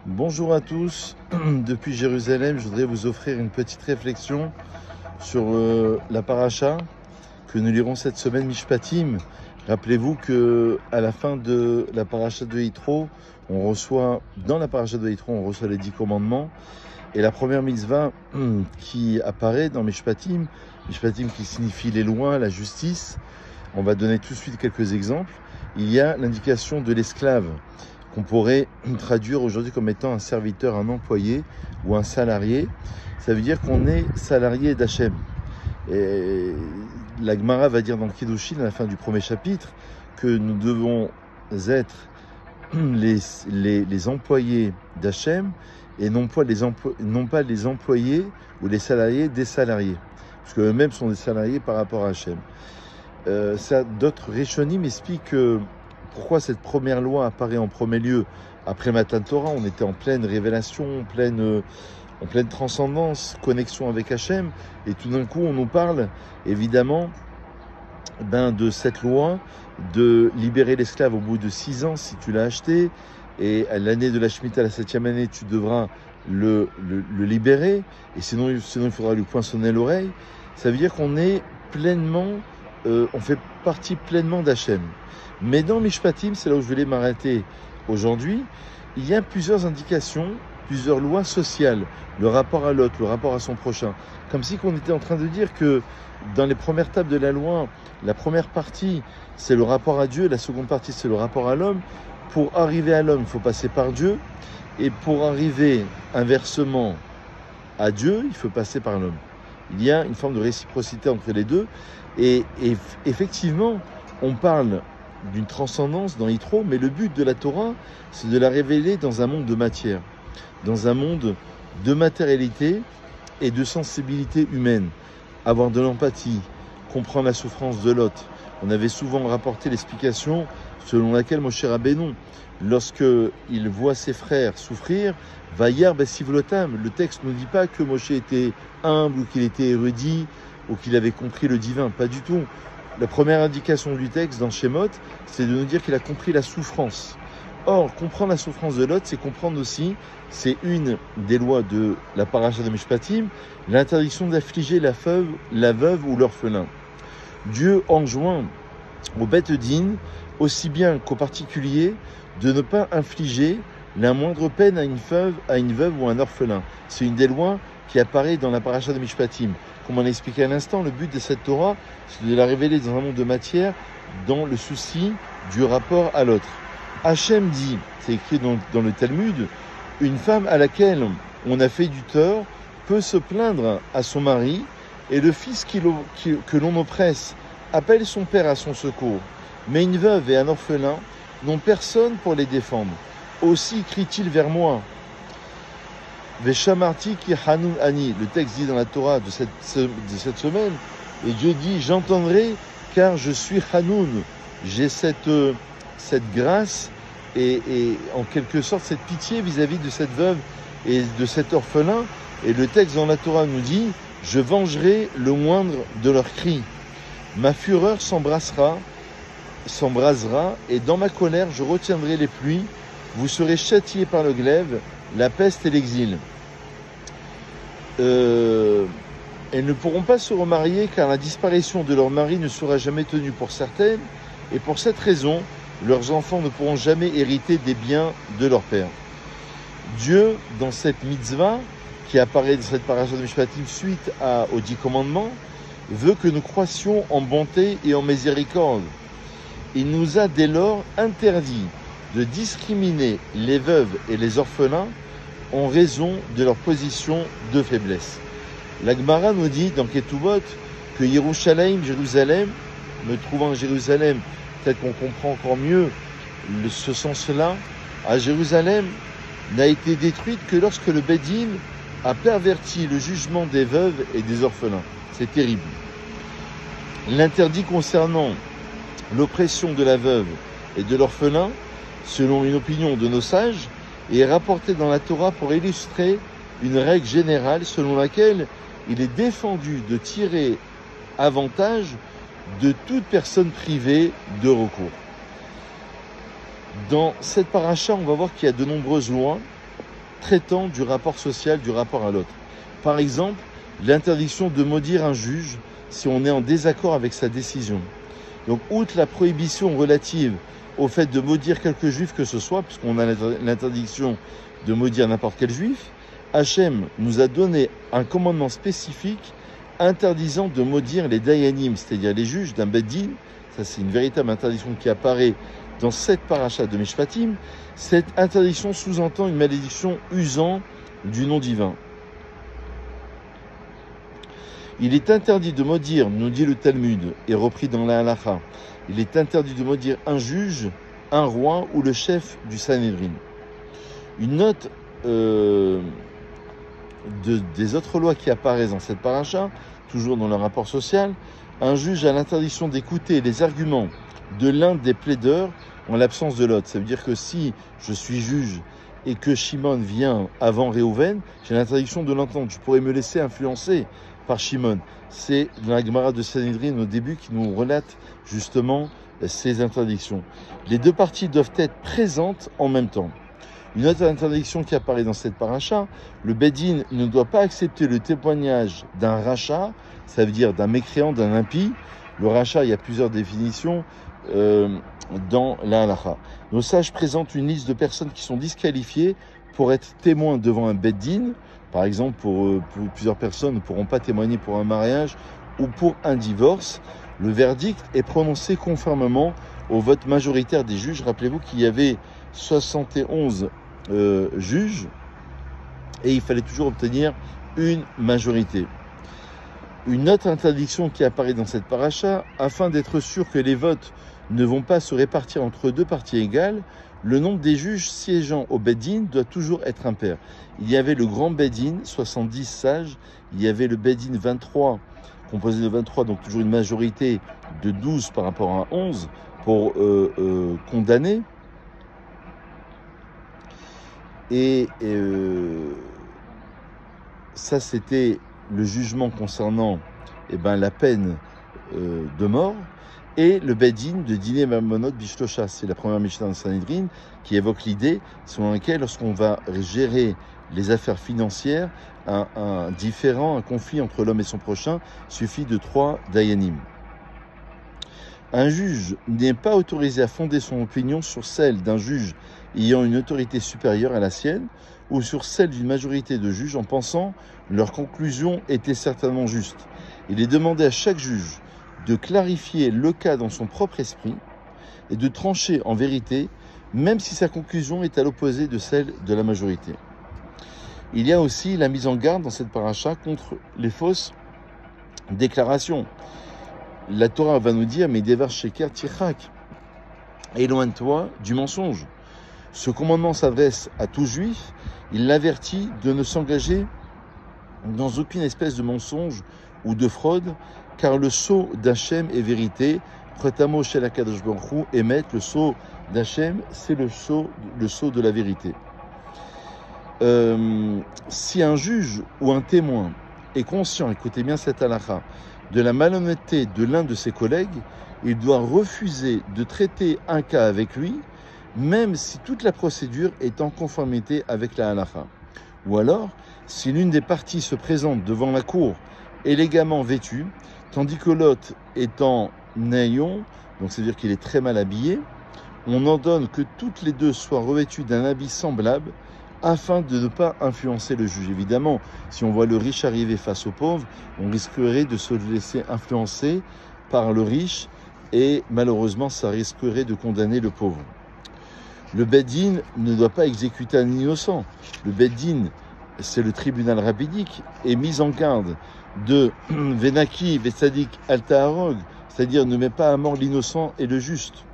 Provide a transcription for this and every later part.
Bonjour à tous, depuis Jérusalem, je voudrais vous offrir une petite réflexion sur la paracha que nous lirons cette semaine, Mishpatim. Rappelez-vous que à la fin de la paracha de Yitro, dans la paracha de Yitro, on reçoit les 10 commandements. Et la première mitzvah qui apparaît dans Mishpatim qui signifie les lois, la justice, on va donner tout de suite quelques exemples. Il y a l'indication de l'esclave, qu'on pourrait traduire aujourd'hui comme étant un serviteur, un employé ou un salarié. Ça veut dire qu'on est salarié d'Hachem. Et la Gemara va dire dans Kiddushin, à la fin du premier chapitre, que nous devons être les employés d'Hachem et non pas les employés ou les salariés des salariés. Parce qu'eux-mêmes sont des salariés par rapport à Hachem. D'autres Rishonim expliquent pourquoi cette première loi apparaît en premier lieu après Matan Torah. On était en pleine révélation, en pleine transcendance, connexion avec Hachem, et tout d'un coup on nous parle évidemment de cette loi de libérer l'esclave au bout de 6 ans si tu l'as acheté, et à l'année de la Shemitah, la 7e année, tu devras le libérer, et sinon il faudra lui poinçonner l'oreille. Ça veut dire qu'on est pleinement, on fait partie pleinement d'Hachem. Mais dans Mishpatim, c'est là où je voulais m'arrêter aujourd'hui, il y a plusieurs indications, plusieurs lois sociales, le rapport à l'autre, le rapport à son prochain. Comme si qu'on était en train de dire que dans les premières tables de la loi, la première partie, c'est le rapport à Dieu, la seconde partie, c'est le rapport à l'homme. Pour arriver à l'homme, il faut passer par Dieu. Et pour arriver inversement à Dieu, il faut passer par l'homme. Il y a une forme de réciprocité entre les deux. Et effectivement, on parle d'une transcendance dans Yitro, mais le but de la Torah, c'est de la révéler dans un monde de matière, dans un monde de matérialité et de sensibilité humaine. Avoir de l'empathie, comprendre la souffrance de l'autre. On avait souvent rapporté l'explication selon laquelle Moshe Rabbeinu, lorsqu'il voit ses frères souffrir, Vayar Besivlotam, le texte ne dit pas que Moshe était humble ou qu'il était érudit ou qu'il avait compris le divin, pas du tout. La première indication du texte dans Shemot, c'est de nous dire qu'il a compris la souffrance. Or, comprendre la souffrance de l'autre, c'est comprendre aussi, c'est une des lois de la paracha de Mishpatim, l'interdiction d'affliger la veuve ou l'orphelin. Dieu enjoint au Beth Din, aussi bien qu'aux particuliers, de ne pas infliger la moindre peine à une veuve ou à un orphelin. C'est une des lois qui apparaît dans la paracha de Mishpatim. Comme on l'a expliqué à l'instant, le but de cette Torah, c'est de la révéler dans un monde de matière, dans le souci du rapport à l'autre. Hachem dit, c'est écrit dans le Talmud, une femme à laquelle on a fait du tort peut se plaindre à son mari, et le fils que l'on oppresse appelle son père à son secours. Mais une veuve et un orphelin n'ont personne pour les défendre. Aussi crie-t-il vers moi. Veshamarti ki Hanun Ani, le texte dit dans la Torah de cette semaine, et Dieu dit, j'entendrai car je suis Hanun, j'ai cette grâce et en quelque sorte cette pitié vis-à-vis de cette veuve et de cet orphelin, et le texte dans la Torah nous dit, je vengerai le moindre de leurs cris, ma fureur s'embrasera, et dans ma colère je retiendrai les pluies, vous serez châtiés par le glaive, la peste et l'exil. Elles ne pourront pas se remarier car la disparition de leur mari ne sera jamais tenue pour certaines, et pour cette raison, leurs enfants ne pourront jamais hériter des biens de leur père. Dieu, dans cette mitzvah, qui apparaît dans cette paracha de Mishpatim suite aux 10 commandements, veut que nous croissions en bonté et en miséricorde. Il nous a dès lors interdit de discriminer les veuves et les orphelins en raison de leur position de faiblesse. La Gemara nous dit dans Ketubot que Jérusalem, me trouvant à Jérusalem, peut-être qu'on comprend encore mieux ce sens-là, à Jérusalem n'a été détruite que lorsque le Bedin a perverti le jugement des veuves et des orphelins. C'est terrible. L'interdit concernant l'oppression de la veuve et de l'orphelin, selon une opinion de nos sages, est rapporté dans la Torah pour illustrer une règle générale selon laquelle il est défendu de tirer avantage de toute personne privée de recours. Dans cette paracha, on va voir qu'il y a de nombreuses lois traitant du rapport social, du rapport à l'autre. Par exemple, l'interdiction de maudire un juge si on est en désaccord avec sa décision. Donc, outre la prohibition relative au fait de maudire quelque juif que ce soit, puisqu'on a l'interdiction de maudire n'importe quel juif, Hachem nous a donné un commandement spécifique interdisant de maudire les dayanim, c'est-à-dire les juges d'un beddin. Ça, c'est une véritable interdiction qui apparaît dans cette paracha de Mishpatim. Cette interdiction sous-entend une malédiction usant du nom divin. Il est interdit de maudire, nous dit le Talmud, et repris dans la Halacha, il est interdit de maudire un juge, un roi ou le chef du Sanhédrin. Une note des autres lois qui apparaissent dans cette paracha, toujours dans le rapport social, un juge a l'interdiction d'écouter les arguments de l'un des plaideurs en l'absence de l'autre. Ça veut dire que si je suis juge et que Shimon vient avant Réhouven, j'ai l'interdiction de l'entendre. Je pourrais me laisser influencer par Shimon. C'est dans la Gemara de Sanhédrin au début qui nous relate justement ces interdictions. Les deux parties doivent être présentes en même temps. Une autre interdiction qui apparaît dans cette paracha, le Beddin ne doit pas accepter le témoignage d'un rachat, ça veut dire d'un mécréant, d'un impie. Le rachat, il y a plusieurs définitions dans la halakha. Nos sages présentent une liste de personnes qui sont disqualifiées pour être témoins devant un Beddin. Par exemple, pour plusieurs personnes ne pourront pas témoigner pour un mariage ou pour un divorce. Le verdict est prononcé conformément au vote majoritaire des juges. Rappelez-vous qu'il y avait 71 juges et il fallait toujours obtenir une majorité. Une autre interdiction qui apparaît dans cette paracha, afin d'être sûr que les votes ne vont pas se répartir entre deux parties égales, le nombre des juges siégeant au Beddin doit toujours être impair. Il y avait le grand Beddin, 70 sages, il y avait le Beddin 23, composé de 23, donc toujours une majorité de 12 par rapport à 11 pour condamner. Et ça, c'était le jugement concernant la peine de mort. Et le Beddin de Diné Mamonot Bishlosha, c'est la première Mishnah de Sanhédrin qui évoque l'idée selon laquelle lorsqu'on va gérer les affaires financières, un différend, un conflit entre l'homme et son prochain, suffit de 3 dayanim. Un juge n'est pas autorisé à fonder son opinion sur celle d'un juge ayant une autorité supérieure à la sienne ou sur celle d'une majorité de juges en pensant leur conclusion était certainement juste. Il est demandé à chaque juge de clarifier le cas dans son propre esprit et de trancher en vérité, même si sa conclusion est à l'opposé de celle de la majorité. Il y a aussi la mise en garde dans cette paracha contre les fausses déclarations. La Torah va nous dire, mais Devar Sheker Tichak, éloigne-toi du mensonge. Ce commandement s'adresse à tout juif, il l'avertit de ne s'engager dans aucune espèce de mensonge ou de fraude, car le sceau d'Hachem est vérité. Pratamo shel HaKadosh Baruch Hu, Emet, le sceau d'Hachem, c'est le sceau de la vérité. Si un juge ou un témoin est conscient, écoutez bien cette halakha, de la malhonnêteté de l'un de ses collègues, il doit refuser de traiter un cas avec lui, même si toute la procédure est en conformité avec la halakha. Ou alors, si l'une des parties se présente devant la cour élégamment vêtue, tandis que l'autre est en nayon, donc c'est-à-dire qu'il est très mal habillé, on ordonne que toutes les deux soient revêtues d'un habit semblable afin de ne pas influencer le juge. Évidemment, si on voit le riche arriver face au pauvre, on risquerait de se laisser influencer par le riche et malheureusement, ça risquerait de condamner le pauvre. Le Beddin ne doit pas exécuter un innocent. Le Beddin, c'est le tribunal rabbinique, est mis en garde de Venaki, Vetzadik, Altaharog, c'est-à-dire ne met pas à mort l'innocent et le juste.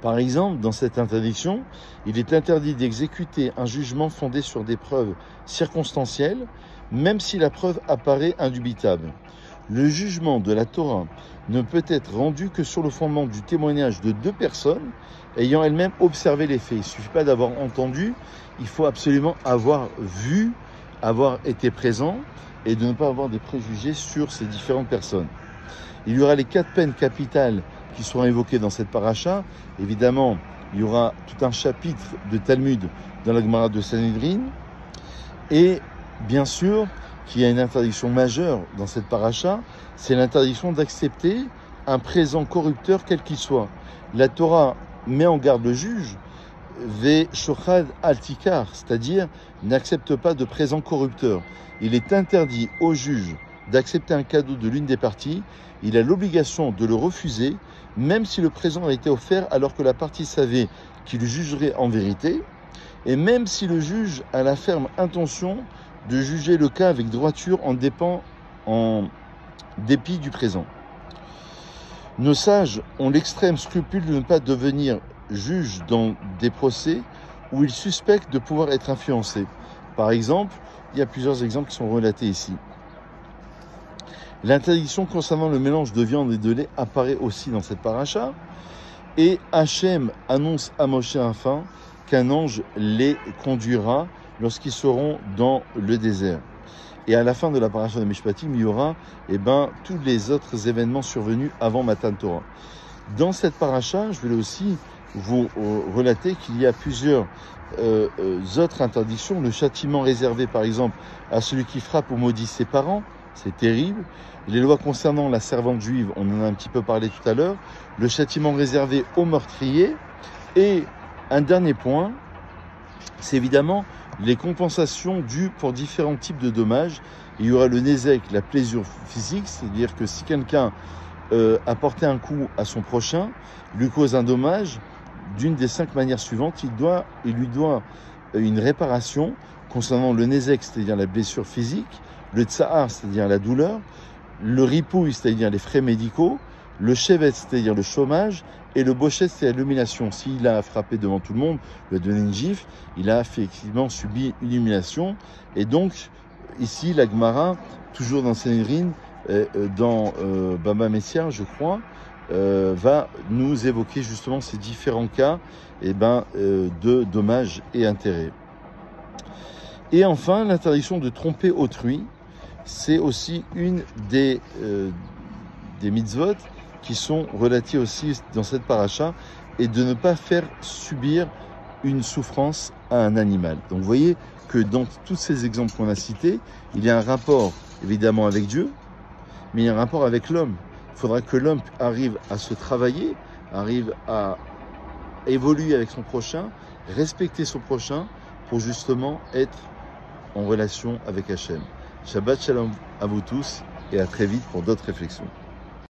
Par exemple, dans cette interdiction, il est interdit d'exécuter un jugement fondé sur des preuves circonstancielles, même si la preuve apparaît indubitable. Le jugement de la Torah ne peut être rendu que sur le fondement du témoignage de 2 personnes ayant elles-mêmes observé les faits. Il ne suffit pas d'avoir entendu, il faut absolument avoir vu, avoir été présent et de ne pas avoir des préjugés sur ces différentes personnes. Il y aura les 4 peines capitales qui seront évoquées dans cette paracha. Évidemment, il y aura tout un chapitre de Talmud dans la Gemara de Sanhedrin. Et bien sûr, qu'il y a une interdiction majeure dans cette paracha, c'est l'interdiction d'accepter un présent corrupteur quel qu'il soit. La Torah met en garde le juge, ve shochad altikar, c'est-à-dire n'accepte pas de présent corrupteur. Il est interdit au juge d'accepter un cadeau de l'une des parties, il a l'obligation de le refuser, même si le présent a été offert alors que la partie savait qu'il jugerait en vérité, et même si le juge a la ferme intention de juger le cas avec droiture en dépit du présent. Nos sages ont l'extrême scrupule de ne pas devenir juges dans des procès où ils suspectent de pouvoir être influencés. Par exemple, il y a plusieurs exemples qui sont relatés ici. L'interdiction concernant le mélange de viande et de lait apparaît aussi dans cette paracha. Et Hachem annonce à Moshe enfin qu'un ange les conduira lorsqu'ils seront dans le désert. Et à la fin de la paracha de Mishpatim, il y aura tous les autres événements survenus avant Matan Torah. Dans cette paracha, je vais aussi vous relater qu'il y a plusieurs autres interdictions. Le châtiment réservé, par exemple, à celui qui frappe ou maudit ses parents, c'est terrible. Les lois concernant la servante juive, on en a un petit peu parlé tout à l'heure. Le châtiment réservé aux meurtriers. Et un dernier point, c'est évidemment les compensations dues pour différents types de dommages. Il y aura le nézek, la blessure physique, c'est-à-dire que si quelqu'un a porté un coup à son prochain, lui cause un dommage, d'une des 5 manières suivantes, il lui doit une réparation concernant le nézek, c'est-à-dire la blessure physique, le tsahar, c'est-à-dire la douleur, le ripouille, c'est-à-dire les frais médicaux, le shevet, c'est-à-dire le chômage, et le bochet, c'est l'humiliation. S'il a frappé devant tout le monde, lui a donné une gifle, il a effectivement subi une humiliation. Et donc, ici, la Gemara, toujours dans Sanhedrin, dans Baba Messiah, je crois, va nous évoquer justement ces différents cas de dommages et intérêts. Et enfin, l'interdiction de tromper autrui, c'est aussi une des mitzvot qui sont relatives aussi dans cette paracha, et de ne pas faire subir une souffrance à un animal. Donc vous voyez que dans tous ces exemples qu'on a cités, il y a un rapport évidemment avec Dieu, mais il y a un rapport avec l'homme. Il faudra que l'homme arrive à se travailler, arrive à évoluer avec son prochain, respecter son prochain, pour justement être en relation avec Hachem. Shabbat Shalom à vous tous, et à très vite pour d'autres réflexions.